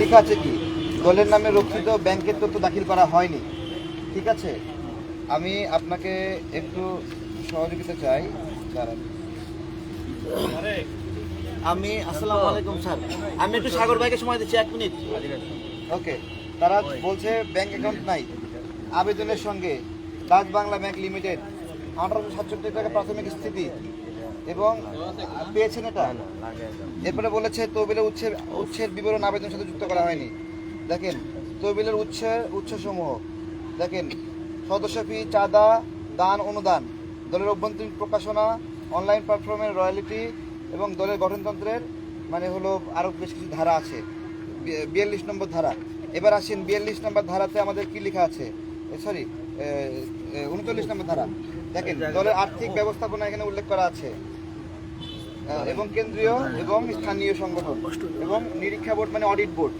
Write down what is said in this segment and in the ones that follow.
লেখা আছে কি দলের নামে রক্ষিত ব্যাংকের তথ্য দাখিল করা হয়নি। ঠিক আছে, আমি আপনাকে একটু সহযোগিতা চাই। আমি আসসালামু আলাইকুম স্যার, আমি একটু সাগর ভাইকে সময় দিচ্ছি 1 মিনিট। ওকে, তারা বলছে ব্যাংক অ্যাকাউন্ট নাই। আবেদনের সঙ্গে ডাচ বাংলা ব্যাংক লিমিটেড 1867 টাকা প্রাথমিক স্থিতি এবং পেয়েছেন এটা। এরপরে বলেছে তহবিলের উৎসের বিবরণ আবেদনের সাথে যুক্ত করা হয়নি। দেখেন তহবিলের উৎসসমূহ দেখেন, সদস্য ফি, চাঁদা, দান, অনুদান, দলের অভ্যন্তরীণ প্রকাশনা, অনলাইন প্ল্যাটফর্মের রয়্যালিটি এবং দলের গঠনতন্ত্রের মানে হলো আরও বেশ কিছু ধারা আছে। 42 নম্বর ধারা। এবার আসেন 42 নম্বর ধারাতে আমাদের কি লেখা আছে, 39 নম্বর ধারা। দেখেন দলের আর্থিক ব্যবস্থাপনা এখানে উল্লেখ করা আছে এবং কেন্দ্রীয় এবং স্থানীয় সংগঠন এবং নিরীক্ষা বোর্ড মানে অডিট বোর্ড।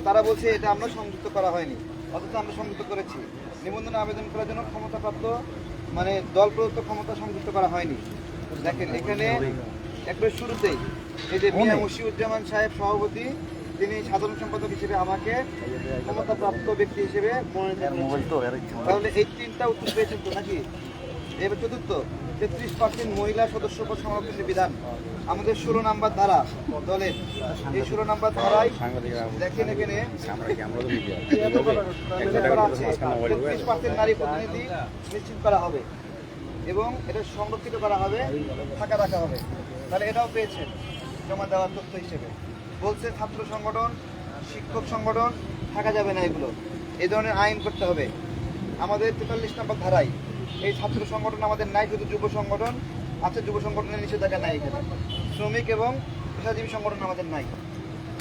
তারা বলছে এটা আমরা সংযুক্ত করা হয়নি, অথচ আমরা সংযুক্ত করেছি। নিবন্ধনে আবেদন করার জন্য ক্ষমতাপ্রাপ্ত মানে দল প্রদত্ত ক্ষমতা সংযুক্ত করা হয়নি। দেখেন এখানে একবার শুরুতেই এই যে মিয়া মুশিউজ্জামান সাহেব সভাপতি, তিনি সাধারণ সম্পাদক হিসেবে আমাকে ক্ষমতাপ্রাপ্ত ব্যক্তি হিসেবে মনোনীত করেছেন। তাহলে এই 3টা উত্তর পেয়েছেন তো নাকি? এবার চতুর্থ, 33% মহিলা সদস্য পদ সংরক্ষণের বিধান আমাদের 16 নম্বর ধারা দলের। এই 16 নম্বর ধারায় দেখেন এখানে 33% নারী প্রতিনিধি নিশ্চিত করা হবে এবং এটা সংরক্ষিত করা হবে, ফাঁকা রাখা হবে। তাহলে এটাও পেয়েছেন জমা দেওয়ার তথ্য হিসেবে। বলছে ছাত্র সংগঠন, শিক্ষক সংগঠন থাকা যাবে না, এগুলো এই ধরনের আইন করতে হবে। আমাদের 43 নম্বর ধারায় এই ছাত্র সংগঠন আমাদের নাই, শুধু যুব সংগঠন আছে। যুব সংগঠনের নিষেধাজ্ঞা নাই এখানে। শ্রমিক এবং পেশাজীবী সংগঠন আমাদের নাই।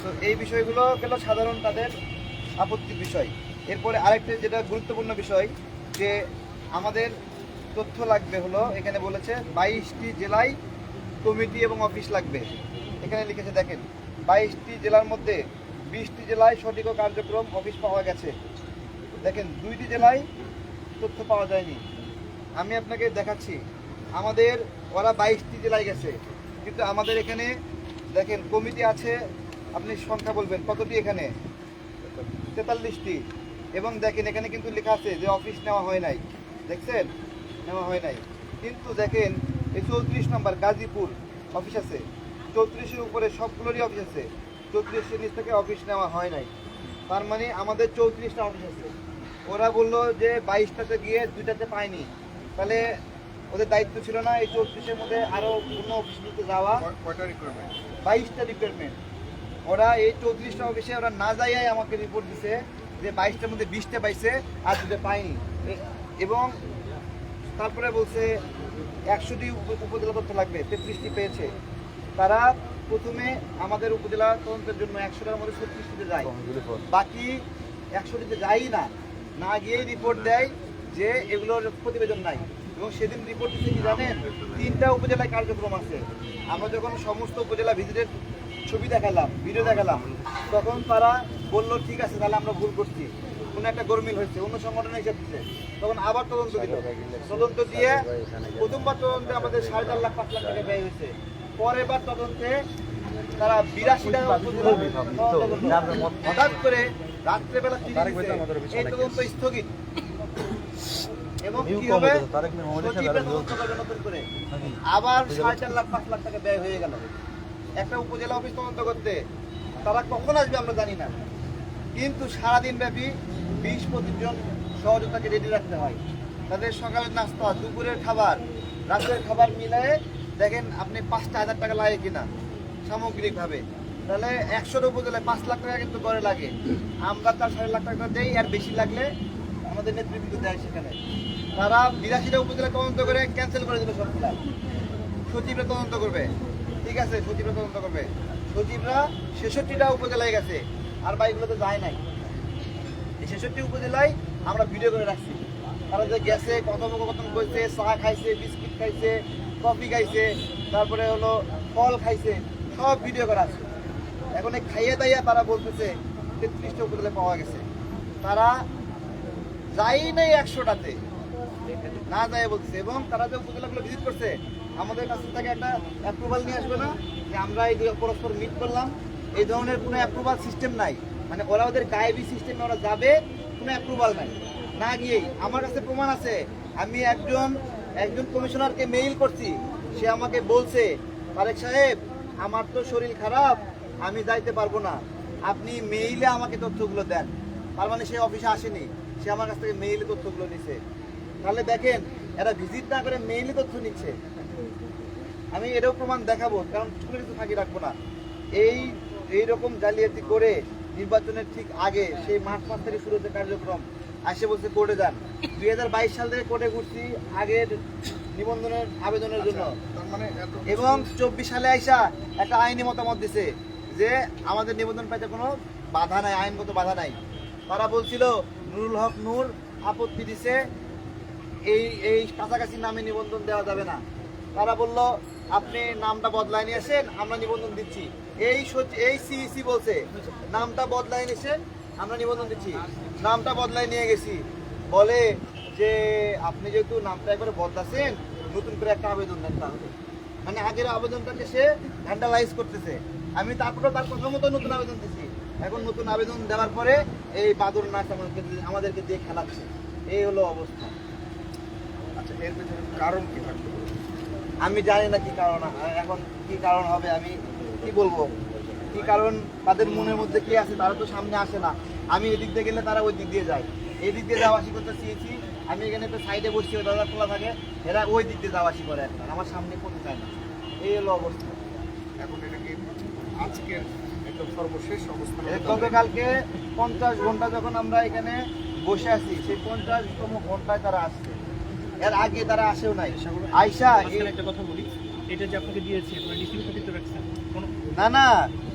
তো এই বিষয়গুলো গেল সাধারণ তাদের আপত্তির বিষয়। এরপরে আরেকটা যেটা গুরুত্বপূর্ণ বিষয়, যে আমাদের তথ্য লাগবে হলো, এখানে বলেছে 22টি জেলায় কমিটি এবং অফিস লাগবে। এখানে লিখেছে দেখেন 22টি জেলার মধ্যে 20টি জেলায় সঠিক ও কার্যক্রম অফিস পাওয়া গেছে। দেখেন 2টি জেলায় তথ্য পাওয়া যায়নি। আমি আপনাকে দেখাচ্ছি, আমাদের ওরা 22টি জেলায় গেছে, কিন্তু আমাদের এখানে দেখেন কমিটি আছে, আপনি সংখ্যা বলবেন কতটি, এখানে 43টি। এবং দেখেন এখানে কিন্তু লেখা আছে যে অফিস নেওয়া হয় নাই, দেখছেন নেওয়া হয় নাই। কিন্তু দেখেন এই 34 নম্বর গাজীপুর অফিস আছে, 34-এর উপরে সবগুলোরই অফিস আছে, 34-এর নিচ থেকে অফিস নেওয়া হয় নাই। তার মানে আমাদের 34টা অফিস আছে। ওরা বললো যে 22টাতে গিয়ে 2টাতে পায়নি, তাহলে ওদের দায়িত্ব ছিল না এই 34-এর মধ্যে আরও অন্য অফিসগুলোতে যাওয়া? 22টা রিকোয়ারমেন্ট। ওরা এই 34টা অফিসে ওরা না যাইয়াই আমাকে রিপোর্ট দিছে যে 22টার মধ্যে 20টা পাইছে আর 2টা পায়নি। এবং তারপরে বলছে 100টি উপজেলা তথ্য লাগবে, 33টি পেয়েছে। তারা প্রথমে আমাদের উপজেলা তদন্তের জন্য 100টার মধ্যে 36টিতে যায়, বাকি 100টিতে যায়ই না, না গিয়েই রিপোর্ট দেয় যে এগুলোর প্রতিবেদন নাই। এবং সেদিন রিপোর্ট দিচ্ছে কি জানেন, 3টা উপজেলায় কার্যক্রম আছে। আমরা যখন সমস্ত উপজেলা ভিজিটের ছবি দেখালাম, ভিডিও দেখালাম, তখন তারা বললো ঠিক আছে তাহলে আমরা ভুল করছি, কোনো একটা গরমিল হয়েছে, অন্য সংগঠনে হিসাব দিচ্ছে। তখন আবার তদন্ত দিল, তদন্ত দিয়ে প্রথমবার তদন্তে আমাদের 4.5 লাখ 5 লাখ টাকা ব্যয় হয়েছে। পরের বার তদন্তে তারা 82টা হঠাৎ করে রাত্রেবেলা এই তদন্ত স্থগিত। এবং কি হবে, নতুন করে আবার 4.5 লাখ 5 লাখ টাকা ব্যয় হয়ে গেল একটা উপজেলা অফিস তদন্ত করতে। তারা কখন আসবে আমরা জানি না, কিন্তু সারাদিন ব্যাপী 20-25 জন সহযোগিতাকে রেডি রাখতে হয়। তাদের সকালের নাস্তা, দুপুরের খাবার, রাতের খাবার মিলিয়ে দেখেন আপনি 5,000 টাকা লাগে কিনা সামগ্রিকভাবে। তাহলে 100 উপজেলায় 5 লাখ টাকা কিন্তু করে লাগে। আমরা তার 4.5 লাখ টাকা দেই, আর বেশি লাগলে আমাদের নেতৃবৃন্দ দেয় সেখানে। তারা 82টা উপজেলা তদন্ত করে ক্যান্সেল করে দিল সবগুলা। সচিবরা তদন্ত করবে, ঠিক আছে, সচিবরা তদন্ত করবে। সচিবরা 66টা উপজেলায় গেছে, আর বাইকগুলোতে যায় নাই। এই 66 উপজেলায় আমরা ভিডিও করে রাখছি, তারা যে গেছে, কথোপকথন করছে, চা খাইছে, বিস্কিট খাইছে, কফি খাইছে, তারপরে হলো ফল খাইছে, সব ভিডিও করা আছে। এখন এই খাইয়ে দাইয়া তারা বলতেছে 33টা উপজেলায় পাওয়া গেছে। তারা যাই নাই 100টাতে, না যায় বলছে। এবং তারা যে উপজেলাগুলো ভিজিট করছে আমাদের কাছ থেকে একটা অ্যাপ্রুভাল নিয়ে আসবে না যে আমরা এই পরস্পর মিট করলাম, এই ধরনের কোনো অ্যাপ্রুভাল সিস্টেম নাই। মানে ওরা ওদের গায়েবী সিস্টেমে ওরা যাবে, কোনো অ্যাপ্রুভাল নাই। না গিয়েই আমার কাছে প্রমাণ আছে, আমি একজন কমিশনারকে মেইল করছি, সে আমাকে বলছে তারেক সাহেব আমার তো শরীর খারাপ, আমি যাইতে পারবো না, আপনি মেইলে আমাকে তথ্যগুলো দেন। তার মানে সে অফিসে আসেনি, সে আমার কাছ থেকে মেইলে তথ্যগুলো নিচ্ছে। তাহলে দেখেন এরা ভিজিট না করে মেইলে তথ্য নিচ্ছে। আমি এটাও প্রমাণ দেখাবো, কারণ কোনো কিছু ফাঁকি রাখবো না। এইরকম জালিয়াতি করে নির্বাচনের ঠিক আগে সেই মার্চ মাস থেকে শুরু হচ্ছে কার্যক্রম, আসে বলছে কোর্টে যান। 2022 সাল থেকে কোর্টে ঘুরছি আগের নিবন্ধনের আবেদনের জন্য, এবং 24 সালে আইসা একটা আইনি মতামত দিছে যে আমাদের নিবন্ধন পাইতে কোনো বাধা নাই, আইনগত বাধা নাই। তারা বলছিল নুরুল হক নূর আপত্তি দিছে, এই কাছাকাছি নামে নিবন্ধন দেওয়া যাবে না। তারা বলল আপনি নামটা বদলায় নিয়ে আসেন, আমরা নিবন্ধন দিচ্ছি। এই সিইসি বলছে নামটা বদলায় নিয়েছেন, আমরা নিবন্ধন দিচ্ছি। নামটা বদলায় নিয়ে গেছি, বলে যে আপনি যেহেতু নামটা একবারে বদলাছেন, নতুন করে একটা আবেদন দেন। তাহলে মানে আগের আবেদনটাকে সে ভ্যান্ডালাইজ করতেছে। আমি তারপরে তার কথা মতো নতুন আবেদন দিচ্ছি। এখন নতুন আবেদন দেওয়ার পরে এই বাদর নাচ আমাদেরকে দিয়ে খেলাচ্ছে। এই হলো অবস্থা। আচ্ছা, এর পেছনে কারণ কি থাকবে? আমি জানি না কি কারণ, এখন কি কারণ হবে আমি কি বলবো, কি কারণ তাদের মনের মধ্যে কি আছে, তারা তো সামনে আসে না। আমি এদিক দিয়ে গেলে তারা ওই দিক দিয়ে যায়, এই দিক দিয়ে যাওয়া আসি করতে চেয়েছি। আমি এখানে তো সাইডে বসছি, ওই দরজা খোলা থাকে, এরা ওই দিক দিয়ে যাওয়া আসি করে, এখন আমার সামনে করতে চায় না। এই হলো অবস্থা। এখন এটা কি আজকের একদম সর্বশেষ অবস্থা? গতকালকে 50 ঘন্টা যখন আমরা এখানে বসে আছি, সেই 50তম ঘন্টায় তারা আসছে, এর আগে তারা আসেও নাই। আয়শা একটা কথা বলি, এটা যে আপনাকে দিয়েছে আপনারা ডিসিপি কপিতে রাখছেন না না,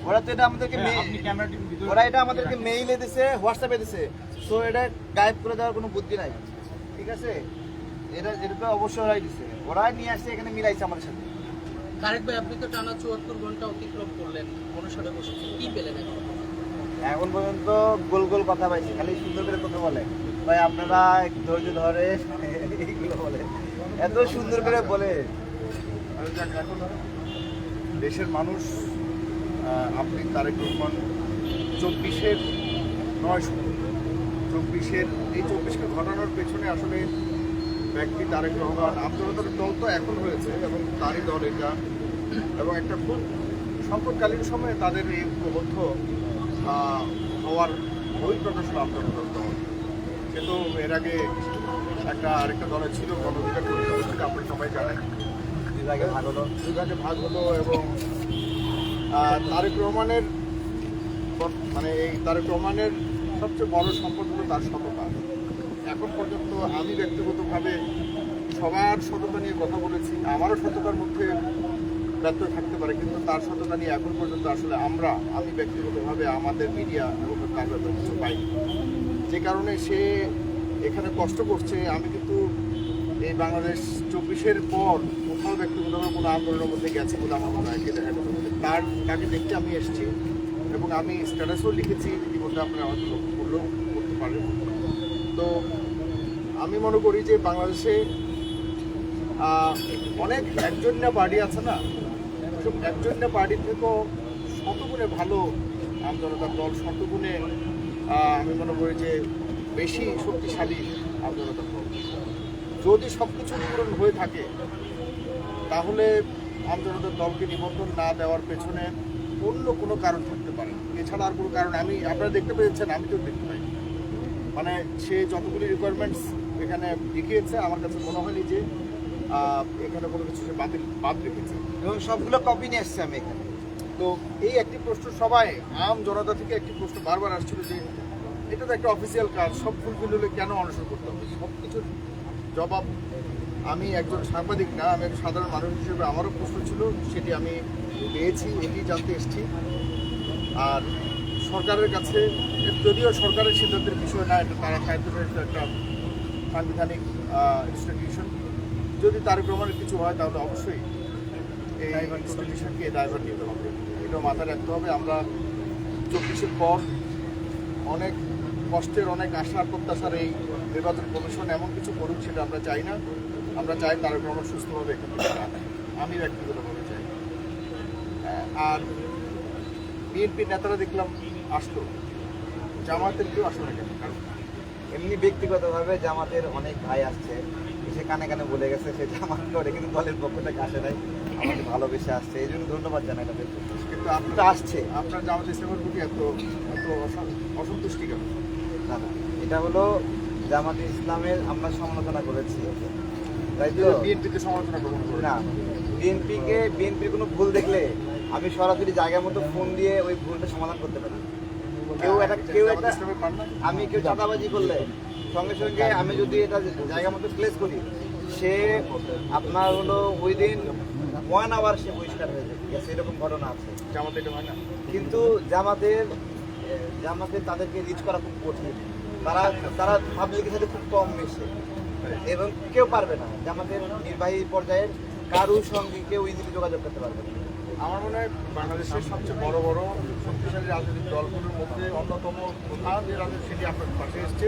ওরা তো এটা আমাদেরকে আপনি ক্যামেরাটির ভিতরে ওরা এটা আমাদেরকে মেইলে দিছে, হোয়াটসঅ্যাপে দিছে। সো এটা গায়েব করে দেওয়ার কোনো বুদ্ধি নাই, ঠিক আছে? এটা তো অবশ্যই ওরাই দিছে, ওরাই নিয়ে আসছে এখানে মিলাইছে আমাদের সাথে। তারেক ভাই, আপনি তো টানা 74 ঘন্টা অতিক্রম করলেন, অনুসরে বসেছেন, কি পেলেন এখন? এখন পর্যন্ত গোল গোল কথা পাইছি, খালি সুন্দর করে কথা বলে, ভাই আপনারা একটু ধৈর্য ধরে এইগুলো বলে, এত সুন্দর করে বলে। এখন দেশের মানুষ, আপনি তারেক রহমান 24-এর নয় শুধু 24-এর এই 24কে ঘটানোর পেছনে আসলে ব্যক্তি তারেক রহমান, আমজনতার দল তো এখন হয়েছে এবং তারই দল এটা, এবং একটা খুব সংকটকালীন সময়ে তাদের এই প্রবদ্ধ হওয়ার বহিঃপ্রকাশ লাভ আমজনতার দল। কিন্তু এর আগে আরেকটা দলে ছিল গণঅধিকার পরিষদ, আপনারা সবাই জানেন, বিভাগে ভাগ হলো এবং তারেক রহমানের তারেক রহমানের সবচেয়ে বড় সম্পদ হলো তার সততা। এখন পর্যন্ত আমি ব্যক্তিগতভাবে সবার সততা নিয়ে কথা বলেছি, আমারও সততার মধ্যে ব্যত্যয় থাকতে পারে, কিন্তু তার সততা নিয়ে এখন পর্যন্ত আসলে আমি ব্যক্তিগতভাবে আমাদের মিডিয়া এবং তার ব্যাপারে কিছু পাইনি। যে কারণে সে এখানে কষ্ট করছে। আমি কিন্তু এই বাংলাদেশ 24-এর পর কোথাও ব্যক্তিগতভাবে কোনো আন্দোলনের মধ্যে গেছে বলে আমার মনে হয়, তাকে দেখতে আমি এসেছি এবং আমি স্ট্যাটাসও লিখেছি, ইতিমধ্যে আপনারা হয়তো লক্ষ্য করলেও করতে পারেন। তো আমি মনে করি যে বাংলাদেশে অনেক একজনীয় পার্টি আছে না, একজনীয় পার্টির থেকেও শতগুণে ভালো আমজনতার দল, শতগুণে আমি মনে করি যে বেশি শক্তিশালী আমজনতার দল। যদি সব কিছু পূরণ হয়ে থাকে তাহলে আমজনতার দলকে নিবন্ধন না দেওয়ার পেছনে অন্য কোনো কারণ থাকতে পারে, এছাড়া আর কোনো কারণ আপনারা দেখতে পেয়েছেন, আমি তো দেখতে পাই। মানে সে যতগুলি রিকোয়ারমেন্টস এখানে দেখিয়েছে, আমার কাছে মনে হয়নি যে এখানে কোনো কিছু সে বাদ রেখেছে, এবং সবগুলো কপি নিয়ে এসছে আমি এখানে। তো এই একটি প্রশ্ন সবাই আম জনতা থেকে একটি প্রশ্ন বারবার আসছিল যে এটা তো একটা অফিসিয়াল কাজ, সব ফুলফিল হলে কেন অনশন করতে হবে? সব কিছুর জবাব, আমি একজন সাংবাদিক না, আমি একজন সাধারণ মানুষ হিসেবে আমারও প্রশ্ন ছিল, সেটি আমি পেয়েছি, এটি জানতে এসেছি। আর সরকারের কাছে, যদিও সরকারের সিদ্ধান্তের বিষয় না, এটা তারা একটা সাংবিধানিক ইনস্টিটিউশন, যদি তারেক রহমানের কিছু হয় তাহলে অবশ্যই এই ইনস্টিটিউশনকে দায়ভার নিতে হবে, এটা মাথায় রাখতে হবে। আমরা 24-এর পর অনেক কষ্টের, অনেক আশার প্রত্যাশার এই নির্বাচন কমিশন এমন কিছু করুক, সেটা আমরা চাই না। আমরা চাই তারেক রহমান সুস্থভাবে এখান থেকে, আমি ব্যক্তিগতভাবে চাই। আর বিএনপি নেতারা দেখলাম আসলো, জামাতের কেউ আসলো না কেন? কারণ এমনি ব্যক্তিগতভাবে জামাতের অনেক ভাই আসছে, সে কানে কানে বলে গেছে সে জামাত করে, কিন্তু দলের পক্ষ থেকে আসে নাই, আমাকে ভালোবেসে আসছে, এই জন্য ধন্যবাদ জানাই তাদেরকে। কিন্তু তো আপনারা আসছে আপনার জামাত ইসলামের প্রতি এত এত অসন্তুষ্টি কেন? না না, এটা হলো জামাত ইসলামের আমরা সমালোচনা করেছি, তাই তো? বিএনপিতে সমালোচনা গ্রহণ করে না, বিএনপির কোনো ভুল দেখলে আমি সরাসরি জায়গা মতো ফোন দিয়ে ওই ভুলটা সমাধান করতে পারি। কেউ একটা ইসলামের পান না? আমি কেউ চাঁদাবাজি করলে সঙ্গে সঙ্গে আমি যদি এটা জায়গা মতো প্লেস করি, সে আপনার হলো ওই দিন 1 আওয়ার সে বহিষ্কার হয়ে যায়, ঠিক আছে? এরকম ঘটনা আছে। জামাতে এটা হয় না? কিন্তু জামাতের তাদেরকে রিচ করা খুব কঠিন, তারা পাবলিকের সাথে খুব কম মেশে এবং কেউ পারবে না, জামাতের নির্বাহী পর্যায়ের কারোর সঙ্গে কেউ ইজিলি যোগাযোগ করতে পারবে না। আমার মনে হয় বাংলাদেশের সবচেয়ে বড় বড় শক্তিশালী রাজনৈতিক দলগুলোর মধ্যে অন্যতম প্রধান যে রাজনীতি সেটি আপনার পাশে এসছে,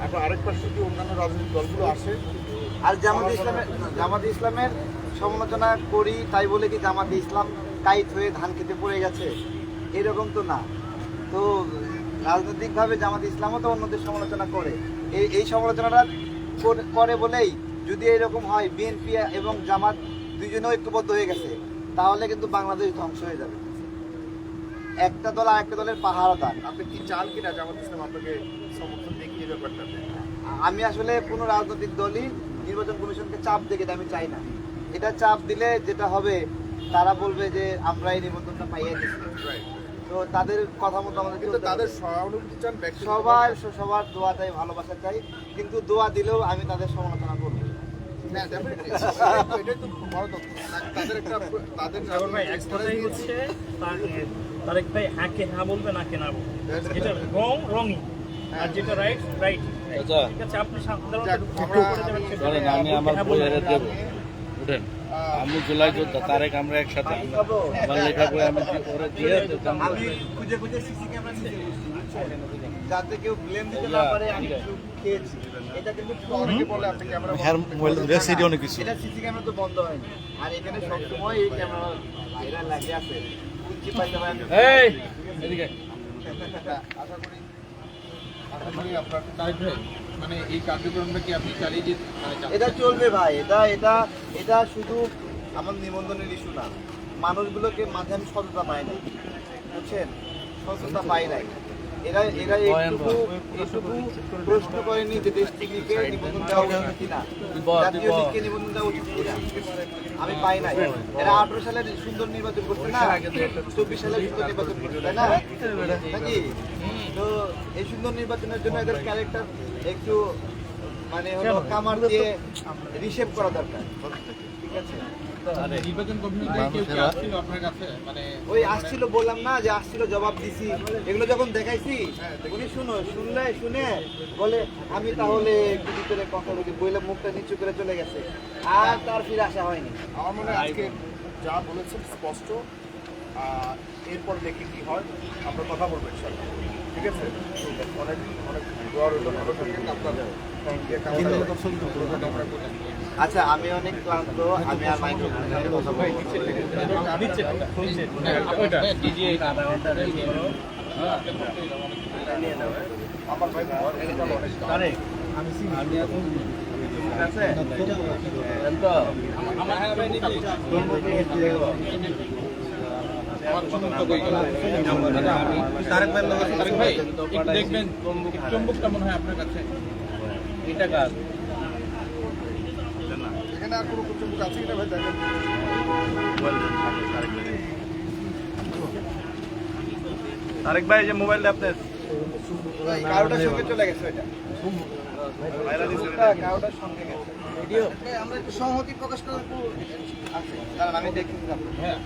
এখন আরেক পাশে যদি অন্যান্য রাজনৈতিক দলগুলো আসে। আর জামাতে ইসলামের সমালোচনা করি তাই বলে কি জামাতে ইসলাম টাইট হয়ে ধান খেতে পড়ে গেছে, এরকম তো না। তো রাজনৈতিকভাবে জামাতে ইসলামও তো অন্যদের সমালোচনা করে, এই সমালোচনাটা করে বলেই যদি এরকম হয় বিএনপি এবং জামাত দুইজনেও ঐক্যবদ্ধ হয়ে গেছে, তাহলে কিন্তু বাংলাদেশ ধ্বংস হয়ে যাবে। একটা দল আর একটা দলের পাহারাদার। আপনি কি চান কিনা জামাত ইসলাম আপনাকে সমর্থন দেখিয়ে ব্যাপারটাতে? আমি আসলে কোনো রাজনৈতিক দলই নির্বাচন কমিশনকে চাপ দেখে আমি চাই না। এটা চাপ দিলে যেটা হবে, তারা বলবে যে আমরা এই নিবন্ধনটা পাইয়ে দিচ্ছি, তো তাদের কথা মতো আমাদের কিন্তু তাদের সহানুভূতি চান, সবার দোয়া চাই, ভালোবাসা চাই, কিন্তু দোয়া দিলেও আমি তাদের সমালোচনা করবো। না, definitely। এটাই তো বড় তথ্য। তাদের একটা তাদের সাগর ভাই এক কথাই হচ্ছে তারেক ভাই হ্যাঁকে হ্যাঁ বলবে নাকে না বলবে, যেটা রংই আর যেটা রাইট। আচ্ছা ঠিক আছে, আপনি সাধারণত ধরেন আমি আমার বইয়ের দেবো, উঠেন আমি জুলাই যোদ্ধা তারেক, আমরা একসাথে আমার লেখা বই আমি ওরা দিয়ে আমি খুঁজে খুঁজে সিসি ক্যামেরা নিয়ে যাতে কেউ ব্লেম দিতে না পারে আমি কিছু খেয়েছি। এটা কিন্তু অনেকে বলে আপনি ক্যামেরা এটা সিসি ক্যামেরা তো বন্ধ হয়নি, আর এখানে সবসময় এই ক্যামেরা ভাইরাল লাগে আছে, খুঁজে পাইতে হয় আমি। এই এদিকে আশা করি আপনার মানে এই কার্যক্রমটা কি আপনি চালিয়ে যেতে এটা চলবে ভাই, এটা শুধু আমার নিবন্ধনের ইস্যু না, মানুষগুলোকে মাঝে আমি সততা পাই নাই, বুঝছেন? সততা পাই নাই। এরা এইটুকু প্রশ্ন করেনি যে দেশটিকে নিবন্ধন দেওয়া উচিত কিনা, জাতীয় লীগকে নিবন্ধন দেওয়া উচিত কিনা, আমি পাই নাই। এরা 18 সালে সুন্দর নির্বাচন করছে না, 24 সালে সুন্দর নির্বাচন করছে, তাই না নাকি? তো এই সুন্দর নির্বাচনের জন্য এদের ক্যারেক্টার একটু মানে হলো কামার দিয়ে রিশেপ করা দরকার, ঠিক আছে? নির্বাচন কমিশন কেউ কি আসছিল আপনার কাছে? মানে ওই আসছিল, বললাম না যে আসছিল, জবাব দিছি, এগুলো যখন দেখাইছি উনি শুনে বলে আমি তাহলে একটু ভিতরে কথা বলি, বইলে মুখটা নিচু করে চলে গেছে, আর তার ফিরে আসা হয়নি। আমার মনে হয় আজকে যা বলেছেন স্পষ্ট, এরপর দেখি কি হয়, আমরা কথা বলবো ইনশাআল্লাহ, ঠিক আছে? অনেক অনেক দোয়া রইল, ভালো থাকবেন। আপনার আচ্ছা, আমি অনেক ক্লান্ত, আমি আর মাইক্রোফোনে কথা বলবো। আমার ভাই দেখবেন চুম্বকটা মনে হয় আপনার কাছে এটা কাজ এখানে আর কোনো কুচুম্বুক আছে কিনা ভাই দেখেন। তারেক ভাই যে মোবাইলটা আপনার কারোটার সঙ্গে চলে গেছে, ওইটা কারোটার সঙ্গে গেছে। আমরা একটু সংহতি প্রকাশ করার আছে, কারণ আমি দেখি হ্যাঁ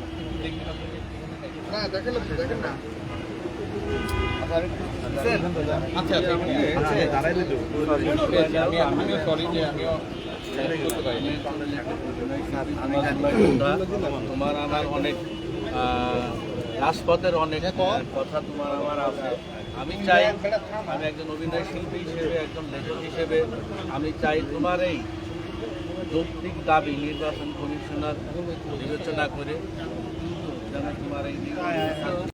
না দেখেন না। আমিও সরি যে আমিও তোমার আমার অনেক রাজপথের অনেক কথা তোমার আমার আছে। আমি চাই, আমি একজন অভিনয় শিল্পী হিসেবে, একজন লেখক হিসেবে আমি চাই তোমার এই যৌক্তিক দাবি নির্বাচন কমিশনার বিবেচনা করে যেন তোমার এই